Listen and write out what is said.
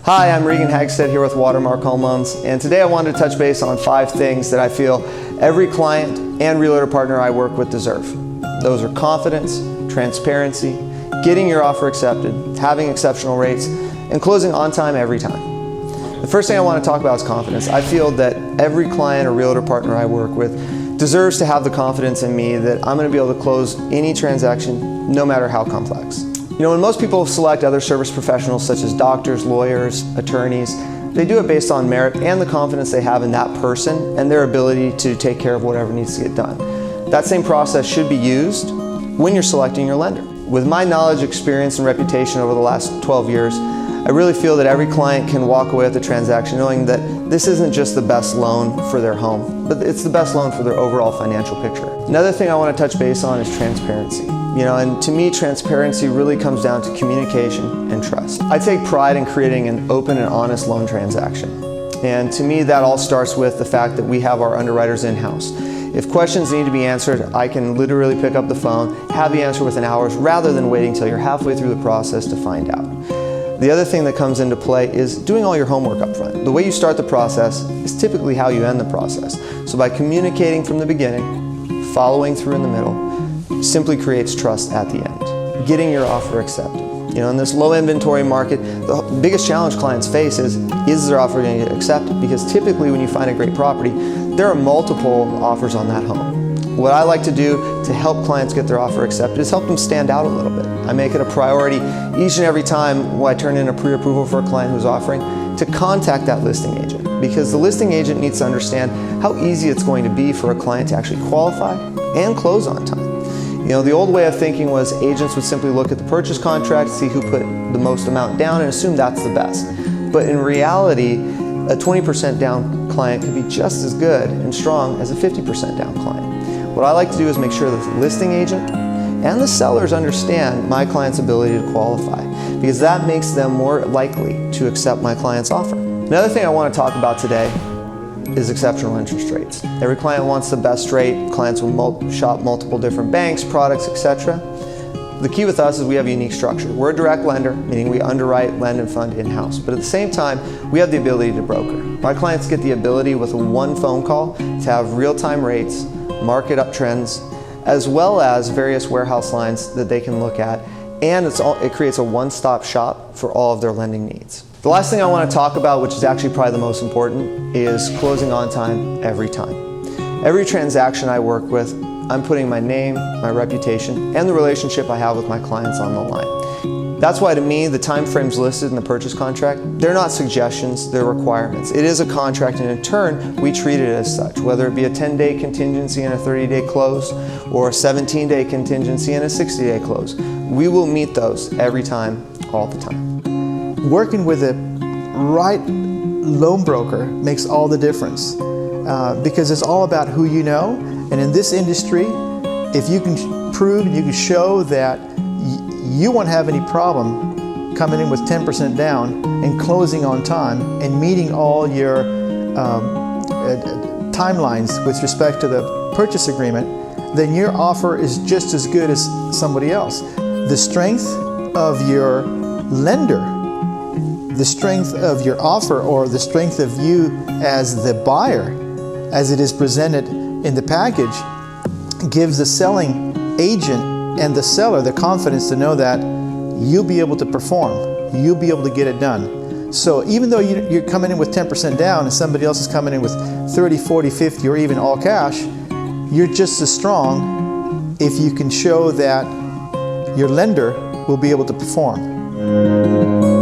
Hi, I'm Regan Hagestad here with Watermark Home Loans, and today I wanted to touch base on 5 things that I feel every client and realtor partner I work with deserve. Those are confidence, transparency, getting your offer accepted, having exceptional rates, and closing on time every time. The first thing I want to talk about is confidence. I feel that every client or realtor partner I work with deserves to have the confidence in me that I'm going to be able to close any transaction, no matter how complex. You know, when most people select other service professionals such as doctors, lawyers, attorneys, they do it based on merit and the confidence they have in that person and their ability to take care of whatever needs to get done. That same process should be used when you're selecting your lender. With my knowledge, experience, and reputation over the last 12 years, I really feel that every client can walk away with the transaction knowing that this isn't just the best loan for their home, but it's the best loan for their overall financial picture. Another thing I want to touch base on is transparency. You know, and to me, transparency really comes down to communication and trust. I take pride in creating an open and honest loan transaction. And to me, that all starts with the fact that we have our underwriters in-house. If questions need to be answered, I can literally pick up the phone, have the answer within hours, rather than waiting until you're halfway through the process to find out. The other thing that comes into play is doing all your homework up front. The way you start the process is typically how you end the process. So by communicating from the beginning, following through in the middle, simply creates trust at the end. Getting your offer accepted. You know, in this low inventory market, the biggest challenge clients face is their offer going to get accepted? Because typically when you find a great property, there are multiple offers on that home. What I like to do to help clients get their offer accepted is help them stand out a little bit. I make it a priority each and every time when I turn in a pre-approval for a client who's offering to contact that listing agent, because the listing agent needs to understand how easy it's going to be for a client to actually qualify and close on time. You know, the old way of thinking was agents would simply look at the purchase contract, see who put the most amount down, and assume that's the best. But in reality, a 20% down client could be just as good and strong as a 50% down client. What I like to do is make sure that the listing agent and the sellers understand my client's ability to qualify, because that makes them more likely to accept my client's offer. Another thing I want to talk about today is exceptional interest rates. Every client wants the best rate. Clients will shop multiple different banks, products, etc. The key with us is we have a unique structure. We're a direct lender, meaning we underwrite, lend, and fund in-house. But at the same time, we have the ability to broker. My clients get the ability with one phone call to have real-time rates, market up trends, as well as various warehouse lines that they can look at, and it creates a one-stop shop for all of their lending needs. The last thing I want to talk about, which is actually probably the most important, is closing on time every time. Every transaction I work with, I'm putting my name, my reputation, and the relationship I have with my clients on the line. That's why to me, the time frames listed in the purchase contract, they're not suggestions, they're requirements. It is a contract, and in turn, we treat it as such, whether it be a 10-day contingency and a 30-day close, or a 17-day contingency and a 60-day close. We will meet those every time, all the time. Working with the right loan broker makes all the difference because it's all about who you know. And in this industry, if you can prove and you can show that you won't have any problem coming in with 10% down and closing on time and meeting all your timelines with respect to the purchase agreement, then your offer is just as good as somebody else. The strength of your lender, the strength of your offer, or the strength of you as the buyer, as it is presented in the package, gives the selling agent and the seller the confidence to know that you'll be able to perform, you'll be able to get it done. So even though you're coming in with 10% down and somebody else is coming in with 30, 40, 50, or even all cash, you're just as strong if you can show that your lender will be able to perform.